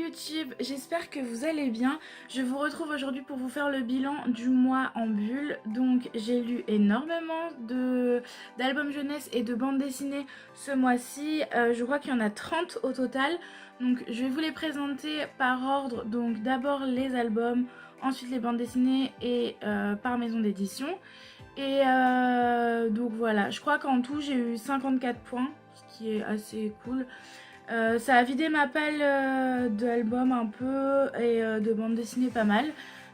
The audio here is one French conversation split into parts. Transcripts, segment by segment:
YouTube, j'espère que vous allez bien. Je vous retrouve aujourd'hui pour vous faire le bilan du mois en bulle. Donc j'ai lu énormément d'albums jeunesse et de bandes dessinées ce mois-ci. Je crois qu'il y en a 30 au total. Donc je vais vous les présenter par ordre. Donc d'abord les albums, ensuite les bandes dessinées et par maison d'édition. Et donc voilà, je crois qu'en tout j'ai eu 54 points, ce qui est assez cool. Ça a vidé ma palle d'albums un peu et de bandes dessinées pas mal.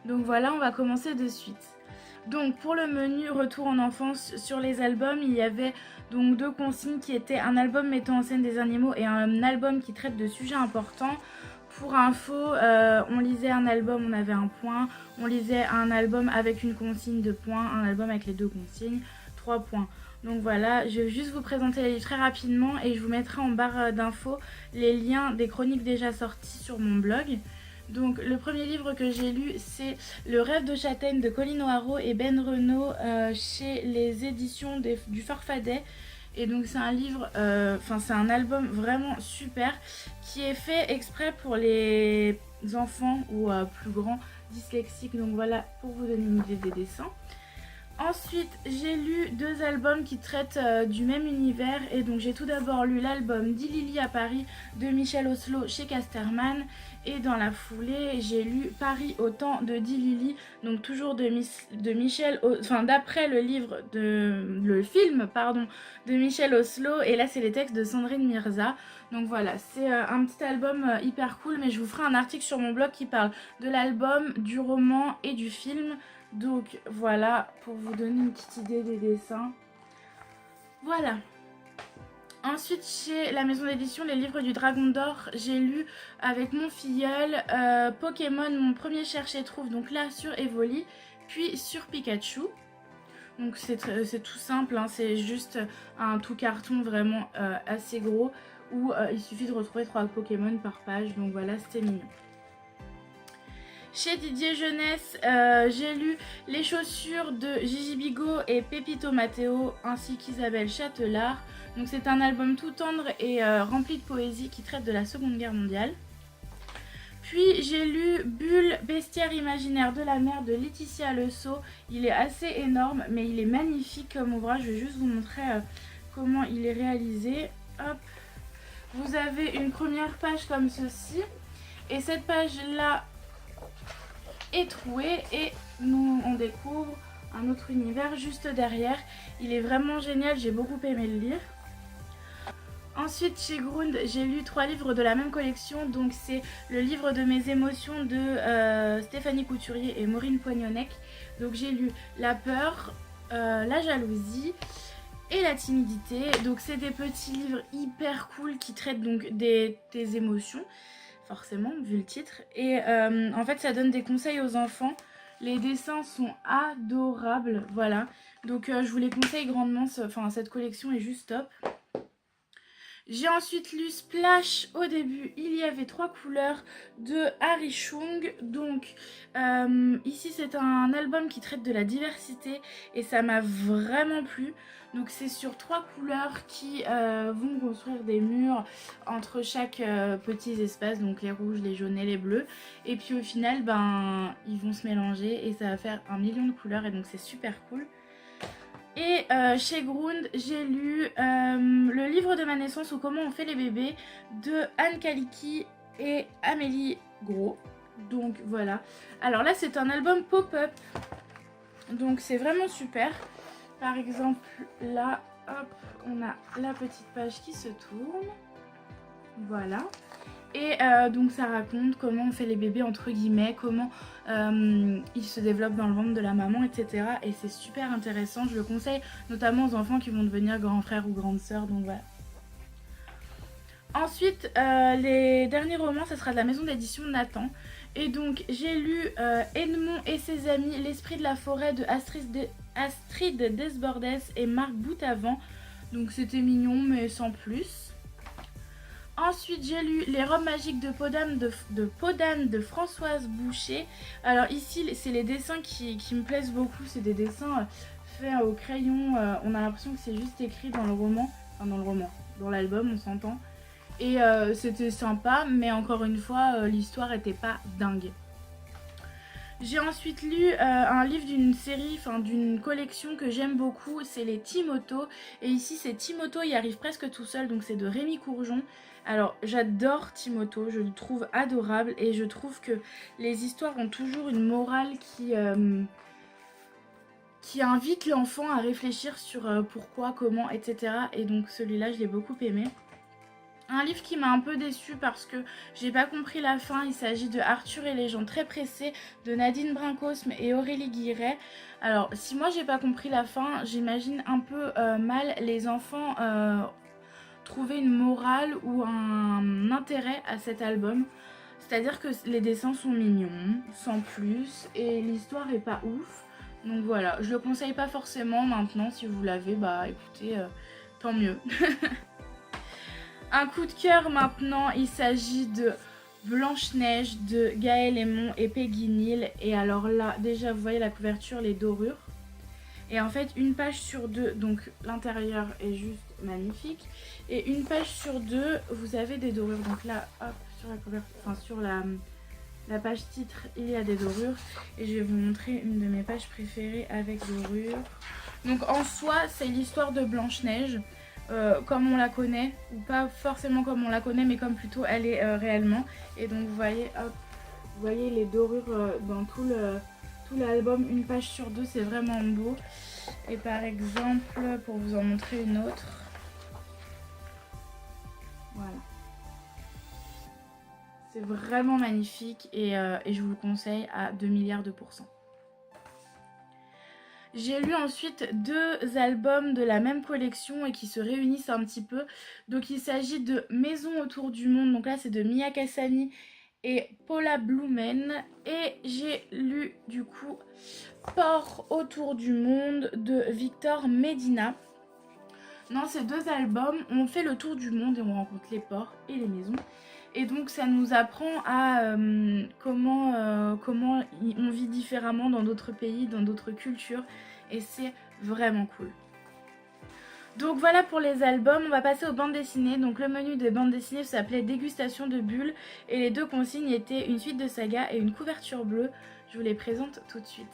Donc voilà, on va commencer de suite. Donc pour le menu retour en enfance sur les albums, il y avait donc deux consignes qui étaient un album mettant en scène des animaux et un album qui traite de sujets importants. Pour info, on lisait un album, on avait un point. On lisait un album avec une consigne de points, un album avec les deux consignes, 3 points. Donc voilà, je vais juste vous présenter les livres très rapidement et je vous mettrai en barre d'infos les liens des chroniques déjà sorties sur mon blog. Donc le premier livre que j'ai lu, c'est Le rêve de châtaigne de Colline O'Haraud et Ben Renaud chez les éditions du Farfadet. Et donc c'est un livre, c'est un album vraiment super qui est fait exprès pour les enfants ou plus grands dyslexiques. Donc voilà, pour vous donner une idée des dessins. Ensuite, j'ai lu deux albums qui traitent du même univers. Et donc, j'ai tout d'abord lu l'album d'Ilili à Paris de Michel Oslo chez Casterman. Et dans la foulée, j'ai lu Paris au temps de d'Ilili. Donc, toujours de Michel, d'après le film de Michel Oslo. Et là, c'est les textes de Sandrine Mirza. Donc voilà, c'est un petit album hyper cool. Mais je vous ferai un article sur mon blog qui parle de l'album, du roman et du film. Donc voilà, pour vous donner une petite idée des dessins. Voilà. Ensuite, chez la maison d'édition Les Livres du Dragon d'Or, j'ai lu avec mon filleul Pokémon, mon premier cherche et trouve, donc là sur Evoli, puis sur Pikachu. Donc c'est tout simple, hein, c'est juste un tout carton vraiment assez gros où il suffit de retrouver 3 Pokémon par page, donc voilà, c'était mignon. Chez Didier Jeunesse, j'ai lu Les chaussures de Gigi Bigot et Pepito Matteo ainsi qu'Isabelle Châtelard. Donc c'est un album tout tendre et rempli de poésie qui traite de la Seconde Guerre mondiale. Puis j'ai lu Bulle, bestiaire imaginaire de la mer de Laetitia Le Sceau. Il est assez énorme mais il est magnifique comme ouvrage. Je vais juste vous montrer comment il est réalisé. Hop. Vous avez une première page comme ceci. Et cette page là est troué et nous on découvre un autre univers juste derrière. Il est vraiment génial, j'ai beaucoup aimé le lire. Ensuite chez Grund, j'ai lu 3 livres de la même collection. Donc c'est le livre de mes émotions de Stéphanie Couturier et Maureen Poignonnec. Donc j'ai lu La peur, la jalousie et la timidité. Donc c'est des petits livres hyper cool qui traitent donc des émotions, forcément vu le titre, et en fait ça donne des conseils aux enfants. Les dessins sont adorables, voilà, donc je vous les conseille grandement. Cette collection est juste top. J'ai ensuite lu Splash. Au début il y avait 3 couleurs de Harry Chung. Donc ici c'est un album qui traite de la diversité et ça m'a vraiment plu. Donc c'est sur 3 couleurs qui vont construire des murs entre chaque petit espace, donc les rouges, les jaunes et les bleus. Et puis au final ils vont se mélanger et ça va faire 1 million de couleurs et donc c'est super cool. Et chez Grund, j'ai lu Le livre de ma naissance ou comment on fait les bébés de Anne Kaliki et Amélie Gros. Donc voilà. Alors là c'est un album pop-up. Donc c'est vraiment super. Par exemple là, hop, on a la petite page qui se tourne. Voilà. Et donc ça raconte comment on fait les bébés entre guillemets, comment ils se développent dans le ventre de la maman, etc. Et c'est super intéressant, je le conseille notamment aux enfants qui vont devenir grands frères ou grandes sœurs, donc voilà. Ensuite, les derniers romans, ça sera de la maison d'édition Nathan. Et donc j'ai lu Edmond et ses amis, l'esprit de la forêt de Astrid Desbordes et Marc Boutavant. Donc c'était mignon mais sans plus. Ensuite j'ai lu Les robes magiques de Podane de Françoise Boucher. Alors ici c'est les dessins qui me plaisent beaucoup. C'est des dessins faits au crayon. On a l'impression que c'est juste écrit dans le roman. Enfin dans l'album on s'entend. Et c'était sympa, mais encore une fois, l'histoire était pas dingue. J'ai ensuite lu un livre d'une série, enfin d'une collection que j'aime beaucoup, c'est les Timothée. Et ici c'est Timothée, il arrive presque tout seul, donc c'est de Rémi Courgeon. Alors j'adore Timothée, je le trouve adorable et je trouve que les histoires ont toujours une morale qui invite l'enfant à réfléchir sur pourquoi, comment, etc. Et donc celui-là je l'ai beaucoup aimé. Un livre qui m'a un peu déçue parce que j'ai pas compris la fin. Il s'agit de Arthur et les gens très pressés de Nadine Brincosme et Aurélie Guiret. Alors si moi j'ai pas compris la fin, j'imagine un peu mal les enfants trouver une morale ou un intérêt à cet album. C'est-à-dire que les dessins sont mignons, sans plus, et l'histoire est pas ouf. Donc voilà, je le conseille pas forcément maintenant. Si vous l'avez, bah écoutez, tant mieux. Un coup de cœur maintenant, il s'agit de Blanche-Neige de Gaël Aymon et Peggy Neal. Et alors là, déjà vous voyez la couverture, les dorures. Et en fait, une page sur deux, donc l'intérieur est juste magnifique. Et une page sur deux, vous avez des dorures. Donc là, hop, sur la couverture, enfin sur la page titre, il y a des dorures. Et je vais vous montrer une de mes pages préférées avec dorures. Donc en soi, c'est l'histoire de Blanche-Neige. Comme on la connaît, ou pas forcément comme on la connaît, mais comme plutôt elle est réellement. Et donc vous voyez, hop, vous voyez les dorures dans tout l'album, une page sur deux, c'est vraiment beau. Et par exemple, pour vous en montrer une autre, voilà. C'est vraiment magnifique et je vous le conseille à 2 milliards de pourcents. J'ai lu ensuite deux albums de la même collection et qui se réunissent un petit peu. Donc il s'agit de Maison autour du monde. Donc là c'est de Mia Kassani et Paula Blumen. Et j'ai lu du coup Port autour du monde de Victor Medina. Dans ces deux albums, on fait le tour du monde et on rencontre les ports et les maisons. Et donc ça nous apprend à comment on vit différemment dans d'autres pays, dans d'autres cultures. Et c'est vraiment cool. Donc voilà pour les albums, on va passer aux bandes dessinées. Donc le menu des bandes dessinées s'appelait Dégustation de bulles. Et les deux consignes étaient une suite de sagas et une couverture bleue. Je vous les présente tout de suite.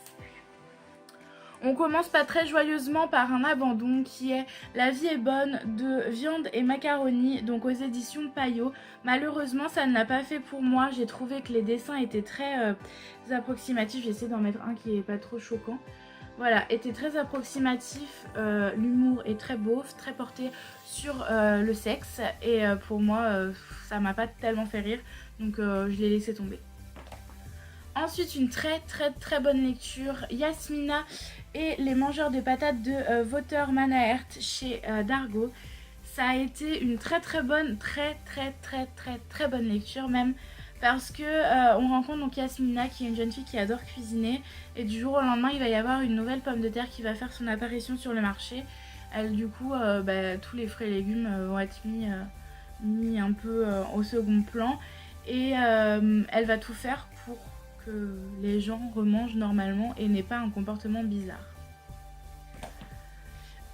On commence pas très joyeusement par un abandon qui est La vie est bonne de Viande et Macaroni, donc aux éditions Payot. Malheureusement ça ne l'a pas fait pour moi, j'ai trouvé que les dessins étaient très approximatifs, j'essaie d'en mettre un qui est pas trop choquant. Voilà, était très approximatif, l'humour est très beau, très porté sur le sexe et pour moi ça m'a pas tellement fait rire, donc je l'ai laissé tomber. Ensuite, une très bonne lecture, Yasmina et les mangeurs de patates de Wouter Manaert chez Dargaud. Ça a été une très bonne, très bonne lecture même, parce que on rencontre donc Yasmina qui est une jeune fille qui adore cuisiner et du jour au lendemain il va y avoir une nouvelle pomme de terre qui va faire son apparition sur le marché. Elle, du coup, tous les fruits et légumes vont être mis un peu au second plan et elle va tout faire pour que les gens remangent normalement et n'aient pas un comportement bizarre.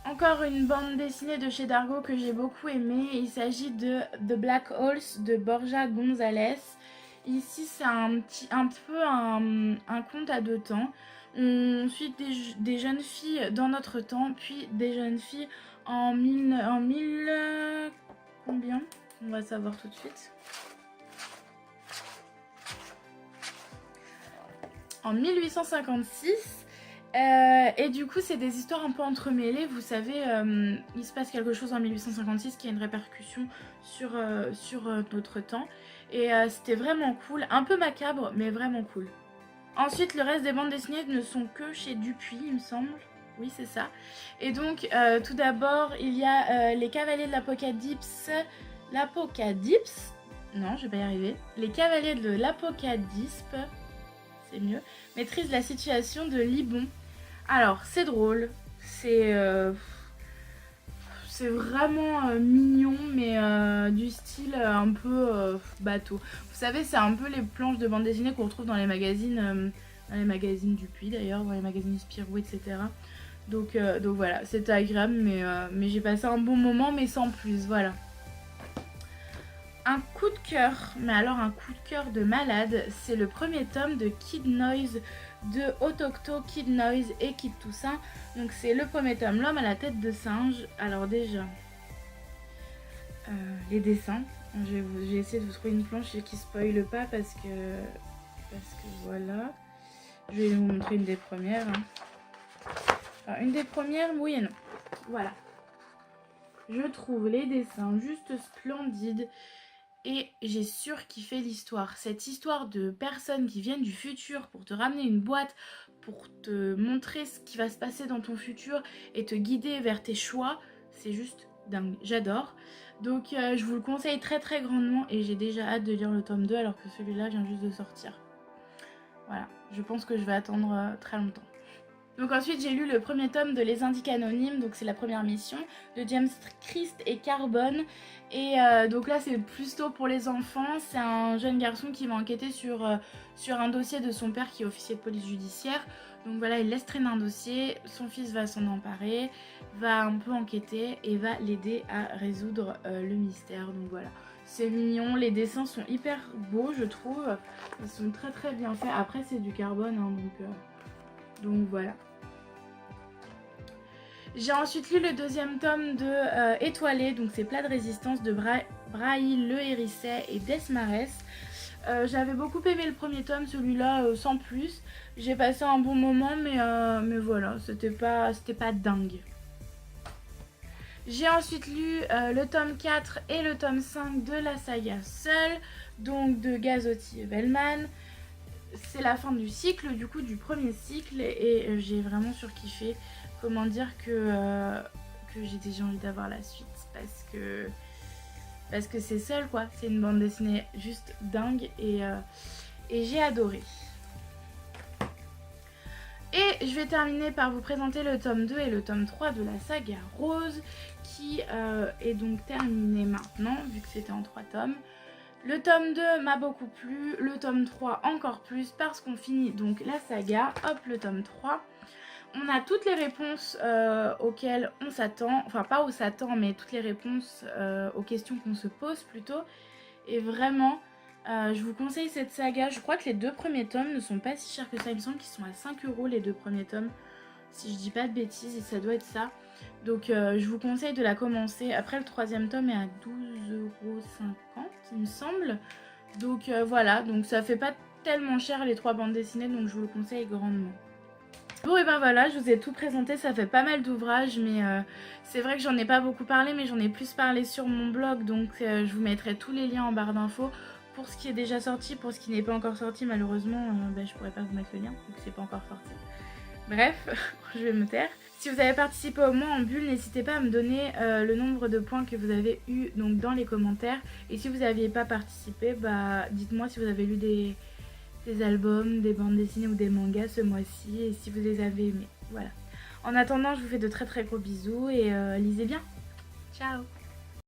Encore une bande dessinée de chez Dargaud que j'ai beaucoup aimé. Il s'agit de The Black Holes de Borja González. Ici c'est un peu un conte à deux temps. On suit des jeunes filles dans notre temps, puis des jeunes filles en combien? On va savoir tout de suite. En 1856. Et du coup c'est des histoires un peu entremêlées, vous savez, il se passe quelque chose en 1856 qui a une répercussion sur notre temps. Et c'était vraiment cool, un peu macabre mais vraiment cool. Ensuite le reste des bandes dessinées ne sont que chez Dupuis il me semble. Oui c'est ça. Et donc tout d'abord il y a les Cavaliers de l'Apocalypse. Non je vais pas y arriver. Les Cavaliers de l'Apocalypse, c'est mieux, maîtrise la situation de Libon. Alors c'est drôle, c'est vraiment mignon mais du style un peu bateau. Vous savez c'est un peu les planches de bande dessinée qu'on retrouve dans les magazines Dupuis d'ailleurs, dans les magazines Spirou etc. Donc voilà, c'était agréable mais j'ai passé un bon moment mais sans plus, voilà. un coup de cœur, mais alors un coup de cœur de malade, c'est le premier tome de Kid Noise de Otocto, Kid Noise et Kid Toussaint. Donc c'est le premier tome, L'homme à la tête de singe. Alors déjà, les dessins. J'ai essayé de vous trouver une planche qui spoile pas parce que voilà. Je vais vous montrer une des premières. Alors, une des premières, oui et non. Voilà. Je trouve les dessins juste splendides et j'ai surkiffé l'histoire. Cette histoire de personnes qui viennent du futur pour te ramener une boîte, pour te montrer ce qui va se passer dans ton futur et te guider vers tes choix, c'est juste dingue. J'adore. Donc je vous le conseille très très grandement et j'ai déjà hâte de lire le tome 2 alors que celui-là vient juste de sortir. Voilà, je pense que je vais attendre très longtemps. Donc ensuite j'ai lu le premier tome de Les Indiques Anonymes, donc c'est la première mission, de James Christ et Carbone. Et donc là c'est plutôt pour les enfants, c'est un jeune garçon qui va enquêter sur un dossier de son père qui est officier de police judiciaire. Donc voilà, il laisse traîner un dossier, son fils va s'en emparer, va un peu enquêter et va l'aider à résoudre le mystère. Donc voilà, c'est mignon, les dessins sont hyper beaux je trouve, ils sont très très bien faits. Après c'est du carbone hein, donc voilà. J'ai ensuite lu le deuxième tome de Étoilé, donc c'est Plat de résistance de Brahil Le Hérisset et Desmarès. J'avais beaucoup aimé le premier tome, celui-là sans plus. J'ai passé un bon moment, mais voilà, c'était pas dingue. J'ai ensuite lu le tome 4 et le tome 5 de la saga Seul, donc de Gazzotti et Bellman. C'est la fin du cycle, du coup du premier cycle, et j'ai vraiment surkiffé. Comment dire que j'ai déjà envie d'avoir la suite parce que c'est Seul quoi, c'est une bande dessinée juste dingue et j'ai adoré. Et je vais terminer par vous présenter le tome 2 et le tome 3 de la saga Rose qui est donc terminé maintenant vu que c'était en 3 tomes. Le tome 2 m'a beaucoup plu, le tome 3 encore plus parce qu'on finit donc la saga. Hop, le tome 3. On a toutes les réponses auxquelles on s'attend, enfin pas où s'attend, mais toutes les réponses aux questions qu'on se pose plutôt. Et vraiment, je vous conseille cette saga. Je crois que les 2 premiers tomes ne sont pas si chers que ça. Il me semble qu'ils sont à 5 € les 2 premiers tomes. Si je dis pas de bêtises, et ça doit être ça. Donc je vous conseille de la commencer. Après le 3e tome est à 12,50 € il me semble. Donc voilà, donc ça fait pas tellement cher les 3 bandes dessinées, donc je vous le conseille grandement. Bon et ben voilà, je vous ai tout présenté, ça fait pas mal d'ouvrages, mais c'est vrai que j'en ai pas beaucoup parlé, mais j'en ai plus parlé sur mon blog, donc je vous mettrai tous les liens en barre d'infos. Pour ce qui est déjà sorti, pour ce qui n'est pas encore sorti, malheureusement, je pourrais pas vous mettre le lien, donc c'est pas encore sorti. Bref, je vais me taire. Si vous avez participé au mois en bulle, n'hésitez pas à me donner le nombre de points que vous avez eu donc, dans les commentaires. Et si vous n'aviez pas participé, dites-moi si vous avez lu des albums, des bandes dessinées ou des mangas ce mois-ci et si vous les avez aimés. Voilà. En attendant, je vous fais de très très gros bisous et lisez bien. Ciao!